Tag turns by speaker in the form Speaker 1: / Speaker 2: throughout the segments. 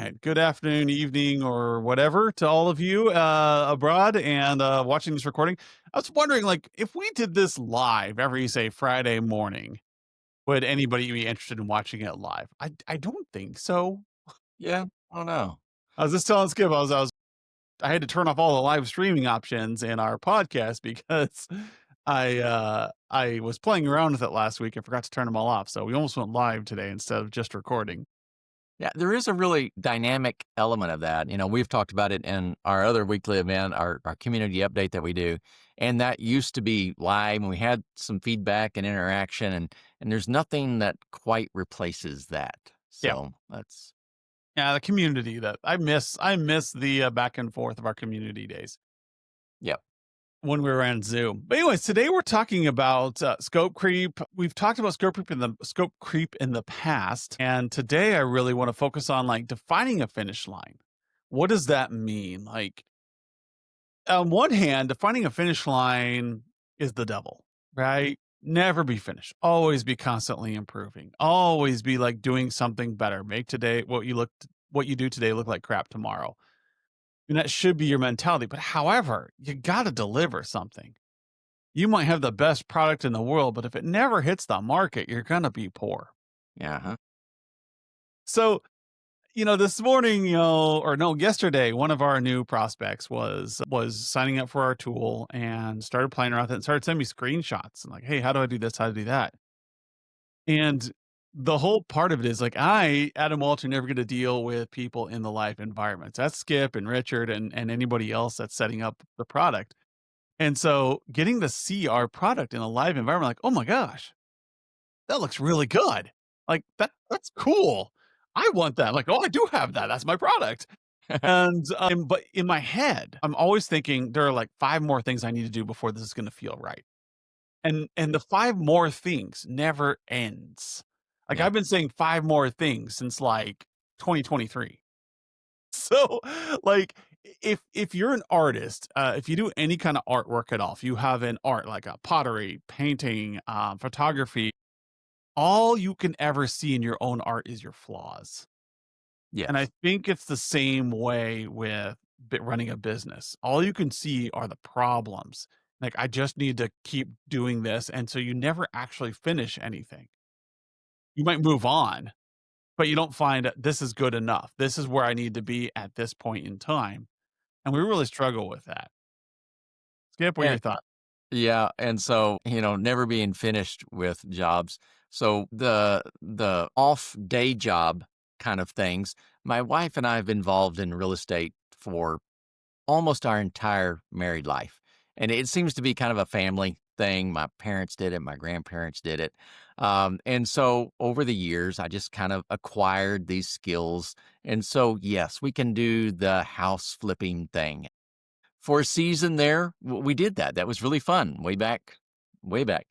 Speaker 1: right. Good afternoon, evening, or whatever to all of you abroad and watching this recording. I was wondering, like, if we did this live every, say, Friday morning, would anybody be interested in watching it live? I don't think so.
Speaker 2: Yeah, I don't know.
Speaker 1: I was just telling Skip, I had to turn off all the live streaming options in our podcast because I was playing around with it last week and forgot to turn them all off. So we almost went live today instead of just recording.
Speaker 2: Yeah, there is a really dynamic element of that. We've talked about it in our other weekly event, our community update that we do. And that used to be live and we had some feedback and interaction and there's nothing that quite replaces that.
Speaker 1: Yeah.
Speaker 2: So that's
Speaker 1: Yeah, the community that I miss the, back and forth of our community days
Speaker 2: yeah.
Speaker 1: when we were on Zoom. But anyways, today we're talking about, scope creep. We've talked about scope creep in the past, and today I really wanna focus on, like, defining a finish line. What does that mean? Like, on one hand, defining a finish line is the devil, right? Never be finished. Always be constantly improving. Always be, like, doing something better. Make today what you do today look like crap tomorrow. And that should be your mentality. But however, you gotta deliver something. You might have the best product in the world, but if it never hits the market, you're gonna be poor.
Speaker 2: Yeah. Huh?
Speaker 1: So, this morning, or no, yesterday, one of our new prospects was signing up for our tool and started playing around with it and started sending me screenshots and like, hey, how do I do this? How do I do that? And the whole part of it is like Adam Walter, never get to deal with people in the live environments. That's Skip and Richard and anybody else that's setting up the product. And so getting to see our product in a live environment, like, oh my gosh, that looks really good. Like that's cool. I want that. Like, oh, I do have that. That's my product. And but in my head, I'm always thinking there are like five more things I need to do before this is gonna feel right. And the five more things never ends. Like,
Speaker 2: Yeah.
Speaker 1: I've been saying five more things since, like, 2023. So, like, if you're an artist, if you do any kinda artwork at all, if you have an art like a pottery, painting, photography, all you can ever see in your own art is your flaws. And I
Speaker 2: Yes.
Speaker 1: think it's the same way with running a business. All you can see are the problems. Like, I just need to keep doing this. And so you never actually finish anything. You might move on, but you don't find this is good enough. This is where I need to be at this point in time. And we really struggle with that. Skip, what are your
Speaker 2: And
Speaker 1: thoughts?
Speaker 2: yeah, and so, never being finished with jobs. So the off day job kind of things, my wife and I have been involved in real estate for almost our entire married life. And it seems to be kind of a family thing. My parents did it, my grandparents did it. And so over the years, I just kind of acquired these skills. And so, yes, we can do the house flipping thing. For a season there, we did that. That was really fun way back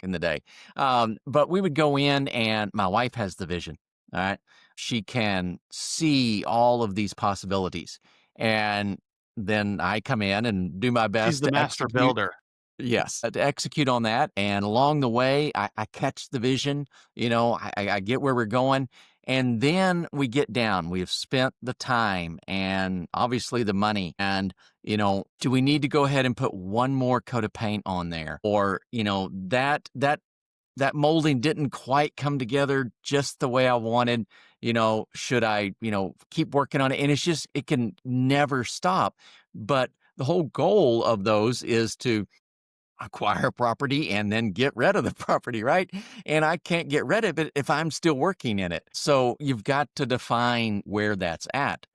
Speaker 2: in the day. But we would go in, and my wife has the vision. All right. She can see all of these possibilities. And then I come in and do my
Speaker 1: She's
Speaker 2: best
Speaker 1: the
Speaker 2: to
Speaker 1: master
Speaker 2: execute.
Speaker 1: builder.
Speaker 2: Yes, to execute on that, and along the way, I catch the vision, I get where we're going, and then we get down. We've spent the time and obviously the money, and, do we need to go ahead and put one more coat of paint on there? Or, that molding didn't quite come together just the way I wanted. Should I, keep working on it? And it's just, it can never stop. But the whole goal of those is to acquire property and then get rid of the property, right? And I can't get rid of it if I'm still working in it. So you've got to define where that's at.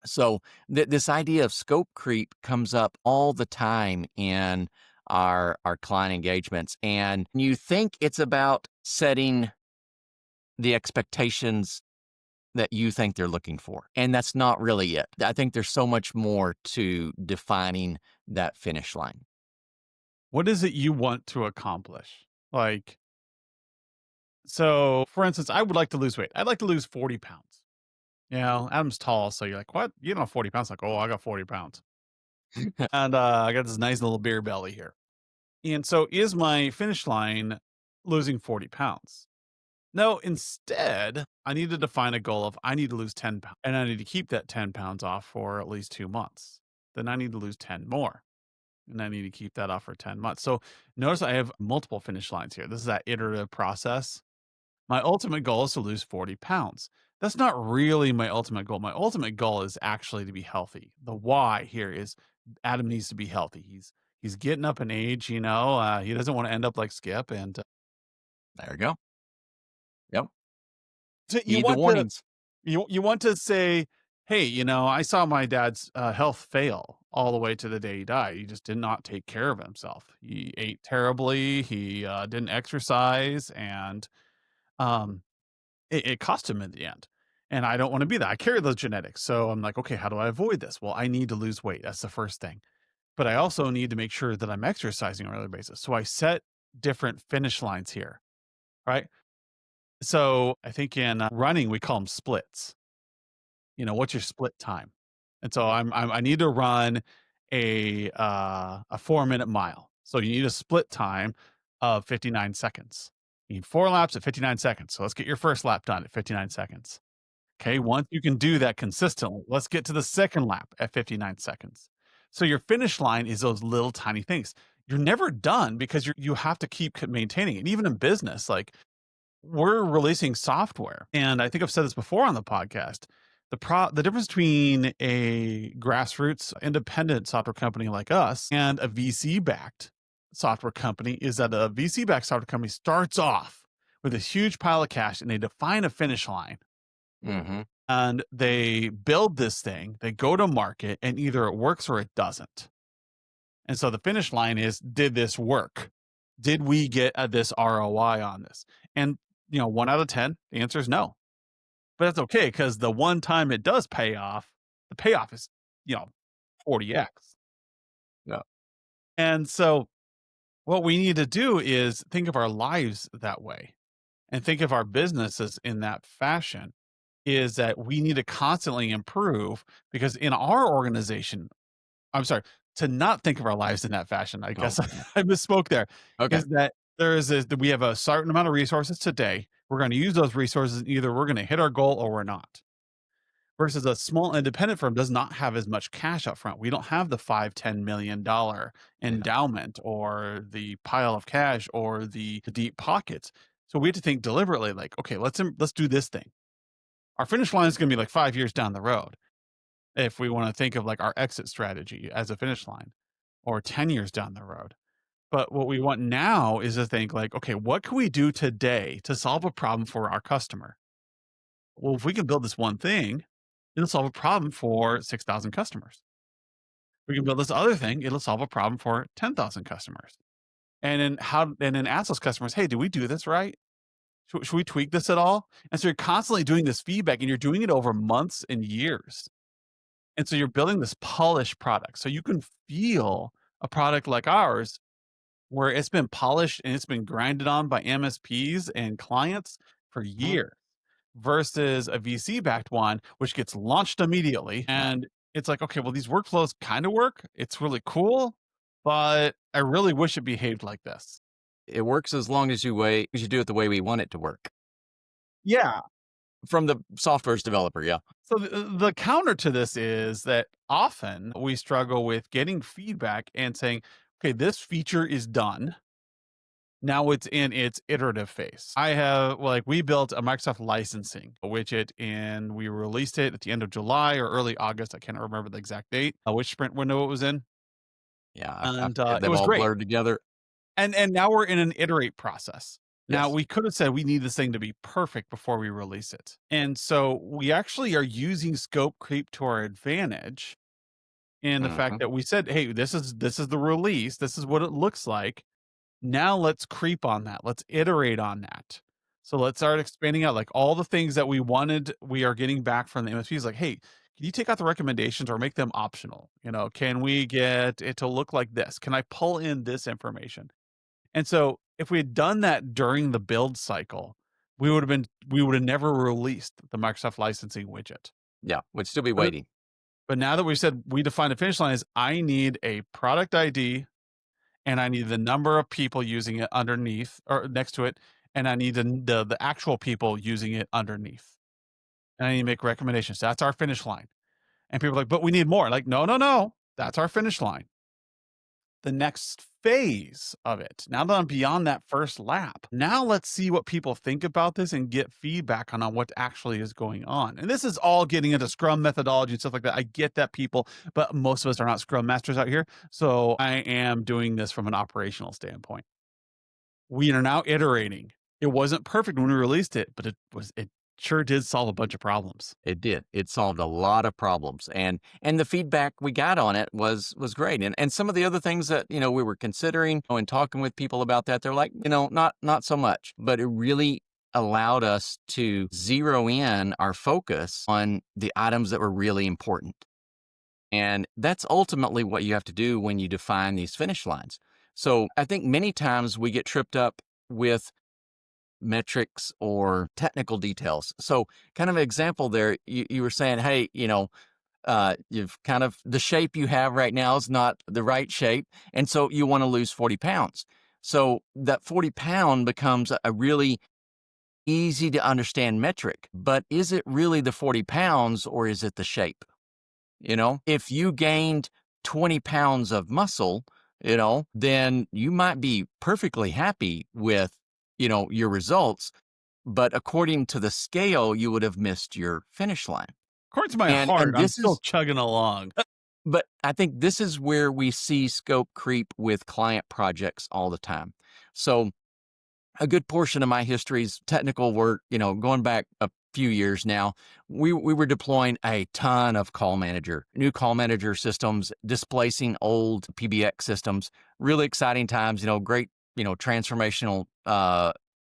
Speaker 2: So this idea of scope creep comes up all the time in our client engagements, and you think it's about setting the expectations that you think they're looking for, and that's not really it. I think there's so much more to defining that finish line.
Speaker 1: What is it you want to accomplish? Like, so for instance, I would like to lose weight. I'd like to lose 40 pounds. Adam's tall. So you're like, what? 40 pounds? Like, oh, I got 40 pounds. And I got this nice little beer belly here. And so is my finish line losing 40 pounds? No, instead, I need to define a goal of I need to lose 10 pounds and I need to keep that 10 pounds off for at least 2 months. Then I need to lose 10 more and I need to keep that off for 10 months. So notice I have multiple finish lines here. This is that iterative process. My ultimate goal is to lose 40 pounds. That's not really my ultimate goal. My ultimate goal is actually to be healthy. The why here is Adam needs to be healthy. He's getting up in age, he doesn't want to end up like Skip and
Speaker 2: There you go. Yep.
Speaker 1: you
Speaker 2: Heed the
Speaker 1: want to
Speaker 2: warnings.
Speaker 1: you want to say, "Hey, I saw my dad's, health fail all the way to the day he died. He just did not take care of himself. He ate terribly, he, didn't exercise, and, um, it cost him in the end." And I don't wanna be that. I carry those genetics, so I'm like, "Okay, how do I avoid this?" Well, I need to lose weight, that's the first thing. But I also need to make sure that I'm exercising on a regular basis. So I set different finish lines here, right? So I think in, running, we call them splits. What's your split time? And so I need to run a 4-minute mile. So you need a split time of 59 seconds. You need 4 laps at 59 seconds. So let's get your first lap done at 59 seconds. Okay, once you can do that consistently, let's get to the second lap at 59 seconds. So your finish line is those little tiny things. You're never done because you have to keep maintaining it. Even in business, like we're releasing software, and I think I've said this before on the podcast. The difference between a grassroots independent software company like us and a VC backed software company is that a VC backed software company starts off with a huge pile of cash and they define a finish line
Speaker 2: Mhm.
Speaker 1: and they build this thing, they go to market, and either it works or it doesn't. And so the finish line is, did this work? Did we get this ROI on this? And 1 out of 10, the answer is no. But that's okay because the one time it does pay off, the payoff is, you know, 40x.
Speaker 2: Yeah.
Speaker 1: And so what we need to do is think of our lives that way and think of our businesses in that fashion is that we need to constantly improve because in our organization, I'm sorry, to not think of our lives in that fashion, I
Speaker 2: Oh,
Speaker 1: guess
Speaker 2: yeah.
Speaker 1: I misspoke there,
Speaker 2: Okay.
Speaker 1: is that that we have a certain amount of resources today. We're going to use those resources. Either we're going to hit our goal or we're not. Versus a small independent firm does not have as much cash up front. We don't have the $5-10 million
Speaker 2: Yeah.
Speaker 1: endowment or the pile of cash or the deep pockets. So we have to think deliberately, like, okay, let's do this thing. Our finish line is going to be like 5 years down the road if we want to think of like our exit strategy as a finish line or 10 years down the road. But what we want now is to think like, okay, what can we do today to solve a problem for our customer? Well, if we can build this one thing, it'll solve a problem for 6,000 customers. We can build this other thing, it'll solve a problem for 10,000 customers. And then ask those customers, hey, do we do this right? Should we tweak this at all? And so you're constantly doing this feedback and you're doing it over months and years. And so you're building this polished product. So you can feel a product like ours where it's been polished and it's been grinded on by MSPs and clients for
Speaker 2: Mhm.
Speaker 1: years versus a VC backed one, which gets launched immediately.
Speaker 2: Yeah.
Speaker 1: And it's like, okay, well, these workflows kind of work. It's really cool, but I really wish it behaved like this.
Speaker 2: It works as long as you do it the way we want it to work.
Speaker 1: Yeah.
Speaker 2: From the software's developer, yeah.
Speaker 1: So the counter to this is that often we struggle with getting feedback and saying, okay, this feature is done. Now it's in its iterative phase. We built a Microsoft licensing widget and we released it at the end of July or early August. I can't remember the exact date, which sprint window it was in.
Speaker 2: Yeah, I
Speaker 1: And
Speaker 2: forget,
Speaker 1: it
Speaker 2: they've
Speaker 1: was
Speaker 2: all
Speaker 1: great.
Speaker 2: blurred together.
Speaker 1: And now we're in an iterate process. Now
Speaker 2: Yes.
Speaker 1: we could have said we need this thing to be perfect before we release it. And so we actually are using scope creep to our advantage in the fact
Speaker 2: Mhm.
Speaker 1: that we said, hey, this is the release. This is what it looks like. Now let's creep on that. Let's iterate on that. So let's start expanding out like all the things that we wanted, we are getting back from the MSPs like, hey, can you take out the recommendations or make them optional? Can we get it to look like this? Can I pull in this information? And so if we had done that during the build cycle, we would have never released the Microsoft licensing widget.
Speaker 2: Yeah, would still be
Speaker 1: But
Speaker 2: waiting.
Speaker 1: but now that we said we define a finish line is I need a product ID and I need the number of people using it underneath or next to it. and I need the actual people using it underneath, and I need to make recommendations. That's our finish line. And people are like, but we need more. Like, no, no, no. That's our finish line. The next phase of it, now that I'm beyond that first lap, now let's see what people think about this and get feedback on what actually is going on. And this is all getting into Scrum methodology and stuff like that. I get that, people, but most of us are not Scrum masters out here. So I am doing this from an operational standpoint. We are now iterating. It wasn't perfect when we released it, but it sure did solve a bunch of problems.
Speaker 2: It did. It solved a lot of problems, and the feedback we got on it was great. And some of the other things that we were considering and talking with people about that, they're like, not so much. But it really allowed us to zero in our focus on the items that were really important. And that's ultimately what you have to do when you define these finish lines. So I think many times we get tripped up with metrics or technical details. So kind of an example there, you were saying, hey, you've kind of, the shape you have right now is not the right shape. And so you want to lose 40 pounds. So that 40-pound becomes a really easy to understand metric, but is it really the 40 pounds or is it the shape? If you gained 20 pounds of muscle, then you might be perfectly happy with, your results. But according to the scale, you would have missed your finish line.
Speaker 1: According to my
Speaker 2: And
Speaker 1: heart, I'm
Speaker 2: this
Speaker 1: still
Speaker 2: is,
Speaker 1: chugging along.
Speaker 2: but I think this is where we see scope creep with client projects all the time. So a good portion of my history's technical work, going back a few years now, we were deploying a ton of new call manager systems, displacing old PBX systems. Really exciting times, great, transformational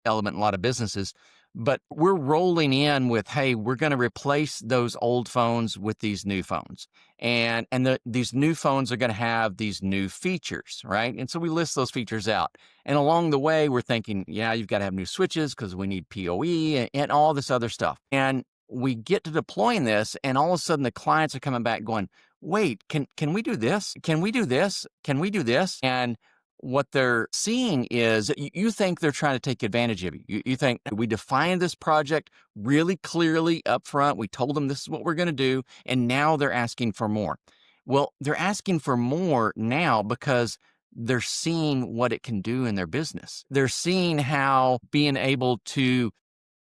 Speaker 2: element in a lot of businesses. But we're rolling in with, hey, we're going to replace those old phones with these new phones. And these new phones are going to have these new features, right? And so we list those features out. And along the way, we're thinking, yeah, you've got to have new switches because we need PoE and all this other stuff. And we get to deploying this, and all of a sudden the clients are coming back going, wait, can we do this? Can we do this? Can we do this? And what they're seeing is you think they're trying to take advantage of you. You think we defined this project really clearly up front. We told them this is what we're going to do, and now they're asking for more. Well, they're asking for more now because they're seeing what it can do in their business. They're seeing how being able to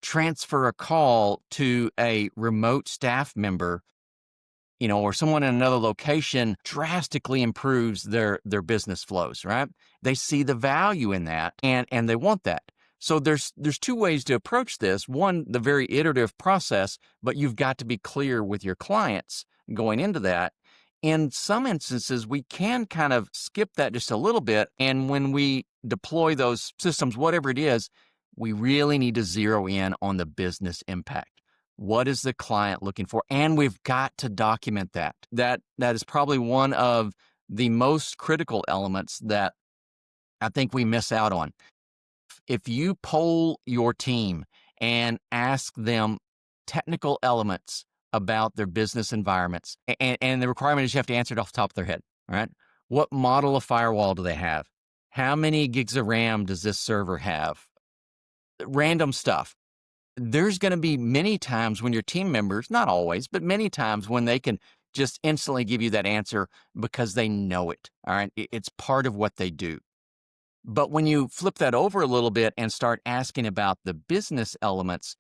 Speaker 2: transfer a call to a remote staff member, or someone in another location drastically improves their business flows, right? They see the value in that and they want that. So there's two ways to approach this. One, the very iterative process, but you've got to be clear with your clients going into that. In some instances, we can kind of skip that just a little bit. And when we deploy those systems, whatever it is, we really need to zero in on the business impact. What is the client looking for? And we've got to document that. That is probably one of the most critical elements that I think we miss out on. If you poll your team and ask them technical elements about their business environments, and the requirement is you have to answer it off the top of their head, right? What model of firewall do they have? How many gigs of RAM does this server have? Random stuff. There's going to be many times when your team members, not always, but many times when they can just instantly give you that answer because they know it. All right. It's part of what they do. But when you flip that over a little bit and start asking about the business elements,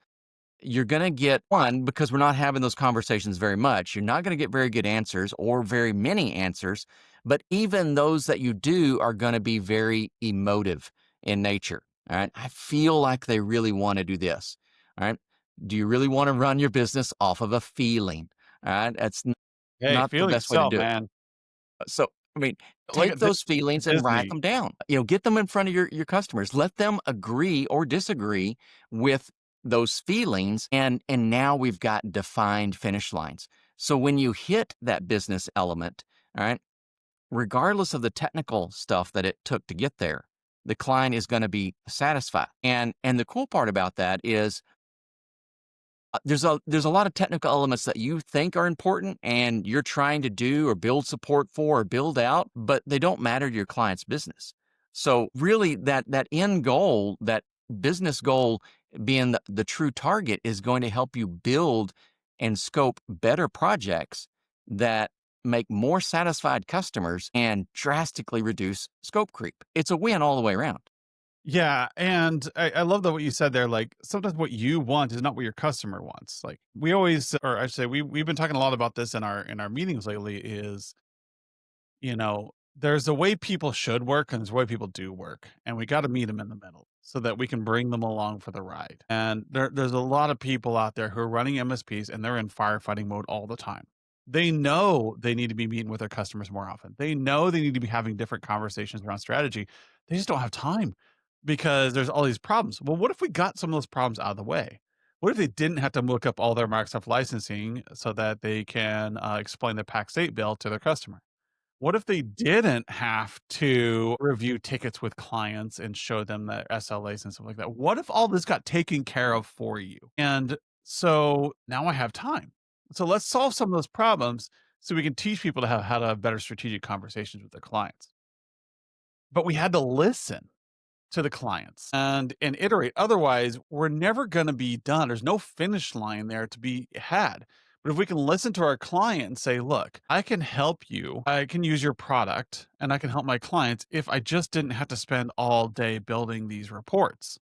Speaker 2: you're going to get one, because we're not having those conversations very much. You're not going to get very good answers or very many answers. But even those that you do are going to be very emotive in nature. All right. I feel like they really want to do this. All right. Do you really want to run your business off of a feeling? All right. That's
Speaker 1: Hey,
Speaker 2: not the
Speaker 1: feelings
Speaker 2: best way to
Speaker 1: sell,
Speaker 2: do it.
Speaker 1: man.
Speaker 2: So, I mean,
Speaker 1: Look
Speaker 2: take
Speaker 1: at this
Speaker 2: those feelings and write
Speaker 1: Disney.
Speaker 2: them down. Get them in front of your customers. Let them agree or disagree with those feelings. And now we've got defined finish lines. So when you hit that business element, all right, regardless of the technical stuff that it took to get there, the client is going to be satisfied. And the cool part about that is there's a lot of technical elements that you think are important and you're trying to do or build support for or build out, but they don't matter to your client's business. So really that end goal, that business goal being the true target is going to help you build and scope better projects that make more satisfied customers and drastically reduce scope creep. It's a win all the way around.
Speaker 1: Yeah, and I love that what you said there. Like sometimes what you want is not what your customer wants. Like we always, or I should say, we've been talking a lot about this in our meetings lately. Is there's a way people should work and there's a way people do work, and we got to meet them in the middle so that we can bring them along for the ride. And there's a lot of people out there who are running MSPs and they're in firefighting mode all the time. They know they need to be meeting with their customers more often. They know they need to be having different conversations around strategy. They just don't have time because there's all these problems. Well, what if we got some of those problems out of the way? What if they didn't have to look up all their Microsoft licensing so that they can explain the pack state bill to their customer? What if they didn't have to review tickets with clients and show them the SLAs and stuff like that? What if all this got taken care of for you? And so now I have time. So let's solve some of those problems so we can teach people to have how to have better strategic conversations with their clients. But we had to listen to the clients and iterate. Otherwise, we're never going to be done. There's no finish line there to be had. But if we can listen to our client and say, look, I can help you. I can use your product and I can help my clients if I just didn't have to spend all day building these reports.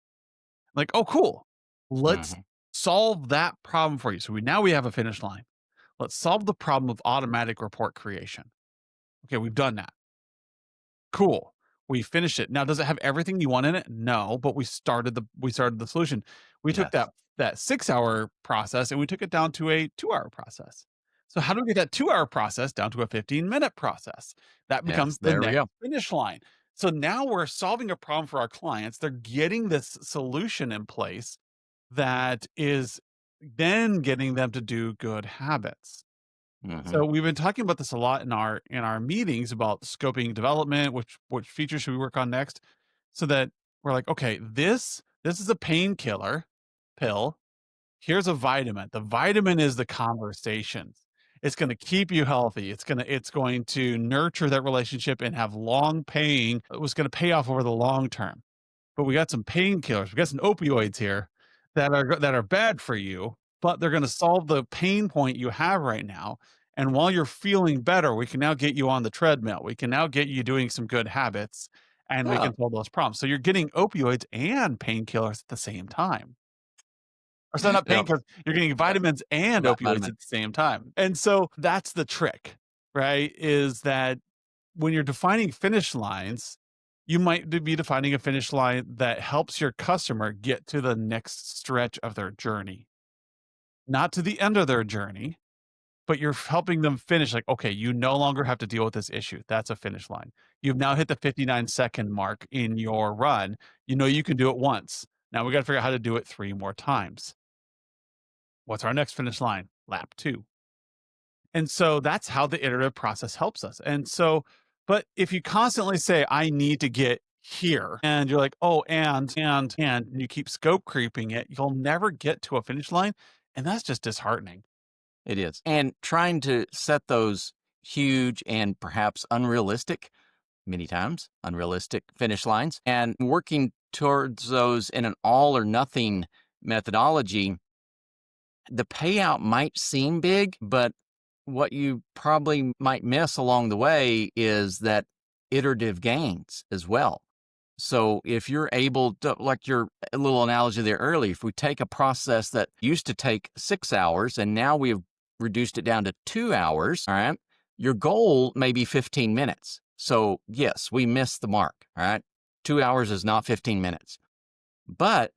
Speaker 1: Like, oh, cool. Let's
Speaker 2: Mhm.
Speaker 1: solve that problem for you. So now we have a finish line. Let's solve the problem of automatic report creation. Okay, we've done that. Cool. We finished it. Now, does it have everything you want in it? No, but we started the solution. We took
Speaker 2: Yes.
Speaker 1: that 6-hour process and we took it down to a 2-hour process. So how do we get that 2-hour process down to a 15-minute process? That
Speaker 2: Yes.
Speaker 1: becomes the
Speaker 2: There we
Speaker 1: next
Speaker 2: go.
Speaker 1: finish line. So now we're solving a problem for our clients. They're getting this solution in place that is then getting them to do good habits.
Speaker 2: Mhm.
Speaker 1: So we've been talking about this a lot in our meetings about scoping development, which features should we work on next, so that we're like, okay, this is a painkiller pill. Here's a vitamin. The vitamin is the conversations. It's going to keep you healthy. It's going to nurture that relationship and have long paying. It was going to pay off over the long term. But we got some painkillers. We got some opioids here that are bad for you, but they're going to solve the pain point you have right now. And while you're feeling better, we can now get you on the treadmill. We can now get you doing some good habits and we
Speaker 2: Oh,
Speaker 1: can solve those problems. So you're getting opioids and painkillers at the same time. Or so not
Speaker 2: yep.
Speaker 1: painkillers, you're getting
Speaker 2: Yep.
Speaker 1: vitamins and opioids
Speaker 2: Vitamin.
Speaker 1: at the same time. And so that's the trick, right? Is that when you're defining finish lines, you might be defining a finish line that helps your customer get to the next stretch of their journey, not to the end of their journey, but you're helping them finish. Like, okay, you no longer have to deal with this issue. That's a finish line. You've now hit the 59-second mark in your run. You know you can do it once. Now we got to figure out how to do it 3 more times. What's our next finish line? Lap two. And so that's how the iterative process helps us. And so, but if you constantly say, I need to get here, and you're like, oh, and you keep scope creeping it, you'll never get to a finish line. And that's just disheartening.
Speaker 2: It is. And trying to set those huge and perhaps unrealistic, many times unrealistic finish lines and working towards those in an all or nothing methodology, the payout might seem big, but what you probably might miss along the way is that iterative gains as well. So if you're able to, like your little analogy there earlier, if we take a process that used to take 6 hours and now we've reduced it down to 2 hours, all right, your goal may be 15 minutes. So yes, we missed the mark, all right. 2 hours is not 15 minutes. But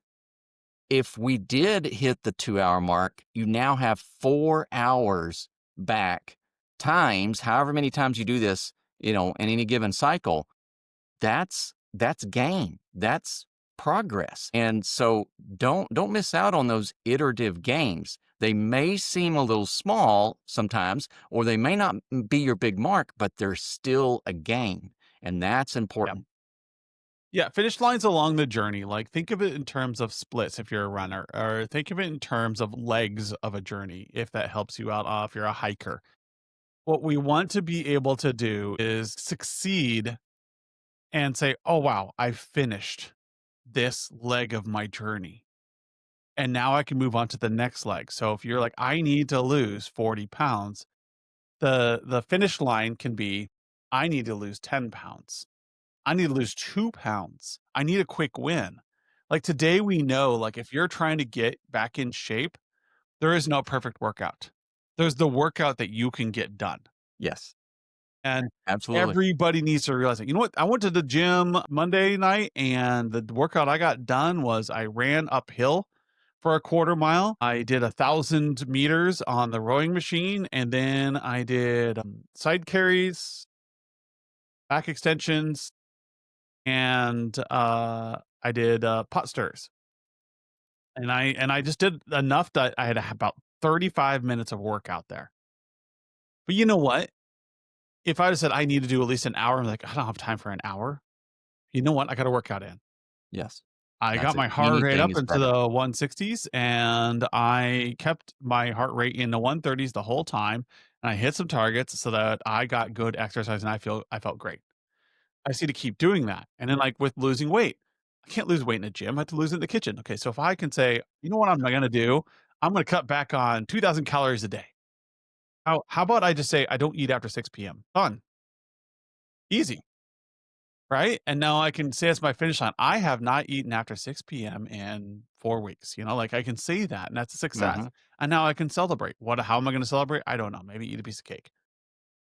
Speaker 2: if we did hit the 2 hour mark, you now have 4 hours back times however many times you do this, in any given cycle. That's gain. That's progress. And so don't miss out on those iterative gains. They may seem a little small sometimes, or they may not be your big mark, but they're still a gain. And that's
Speaker 1: Yeah.
Speaker 2: important.
Speaker 1: Yeah. Finish lines along the journey. Like think of it in terms of splits if you're a runner, or think of it in terms of legs of a journey if that helps you out if you're a hiker. What we want to be able to do is succeed and say, oh, wow, I finished. this leg of my journey. And now I can move on to the next leg. So if you're like, I need to lose 40 pounds, the finish line can be, I need to lose 10 pounds. I need to lose 2 pounds. I need a quick win. Like today, we know, like, if you're trying to get back in shape, there is no perfect workout. There's the workout that you can get done.
Speaker 2: Yes,
Speaker 1: And
Speaker 2: absolutely.
Speaker 1: everybody needs to realize that. You know what? I went to the gym Monday night and the workout I got done was I ran uphill for a quarter mile. I did 1,000 meters on the rowing machine and then I did side carries, back extensions, and I did pot stirs. And I just did enough that I had about 35 minutes of workout there. But you know what? If I said I need to do at least an hour, I'm like, I don't have time for an hour. You know what? I got a workout in.
Speaker 2: Yes,
Speaker 1: I
Speaker 2: that's
Speaker 1: got
Speaker 2: it.
Speaker 1: my heart rate
Speaker 2: Anything
Speaker 1: up
Speaker 2: is
Speaker 1: into
Speaker 2: better.
Speaker 1: the 160s and I kept my heart rate in the 130s the whole time. And I hit some targets so that I got good exercise and I felt great. I just need to keep doing that. And then like with losing weight, I can't lose weight in the gym. I have to lose it in the kitchen. Okay. So if I can say, you know what I'm going to do? I'm going to cut back on 2,000 calories a day. How about I just say I don't eat after 6 p.m. Done. Easy. Right? And now I can say it's my finish line. I have not eaten after 6 p.m. in 4 weeks, like, I can say that, and that's a success.
Speaker 2: Mhm.
Speaker 1: And now I can celebrate. How am I gonna celebrate? I don't know, maybe eat a piece of cake.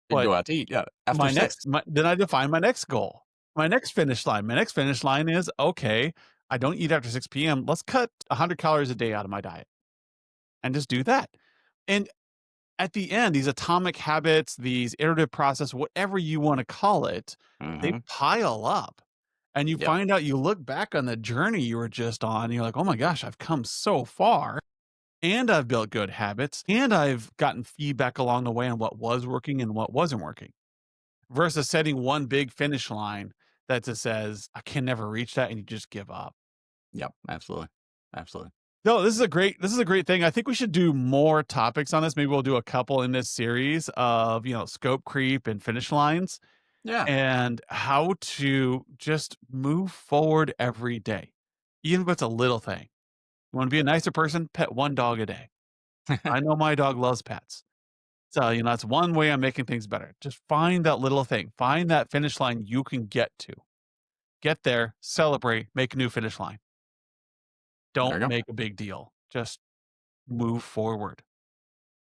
Speaker 2: And
Speaker 1: But
Speaker 2: go out to eat, yeah, after 6.
Speaker 1: then I define my next goal, my next finish line. My next finish line is, "Okay, I don't eat after 6 p.m. Let's cut 100 calories a day out of my diet," and just do that. And at the end, these atomic habits, these iterative process, whatever you wanna call it, they
Speaker 2: Mhm.
Speaker 1: pile up. And you
Speaker 2: Yep,
Speaker 1: find out you look back on the journey you were just on, and you're like, "Oh my gosh, I've come so far, and I've built good habits, and I've gotten feedback along the way on what was working and what wasn't working." Versus setting one big finish line that just says, "I can never reach that," and you just give up.
Speaker 2: yep, absolutely, absolutely.
Speaker 1: No, this is a great thing. I think we should do more topics on this. Maybe we'll do a couple in this series of, scope creep and finish lines
Speaker 2: Yeah.
Speaker 1: and how to just move forward every day, even if it's a little thing. You wanna be a nicer person? Pet 1 dog a day. I know my dog loves pets. So, that's one way I'm making things better. Just find that little thing. Find that finish line you can get to. Get there, celebrate, make a new finish line.
Speaker 2: There
Speaker 1: Don't
Speaker 2: you go.
Speaker 1: make a big deal. Just move forward.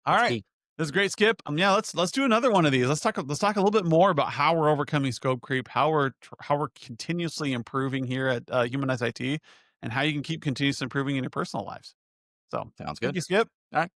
Speaker 2: That's
Speaker 1: Alright.
Speaker 2: key.
Speaker 1: This is great, Skip. Yeah, let's do another one of these. Let's talk a little bit more about how we're overcoming scope creep, how we're continuously improving here at, Humanize IT, and how you can keep continuously improving in your personal lives. So,
Speaker 2: Sounds
Speaker 1: thank
Speaker 2: good.
Speaker 1: you, Skip.
Speaker 2: Alright.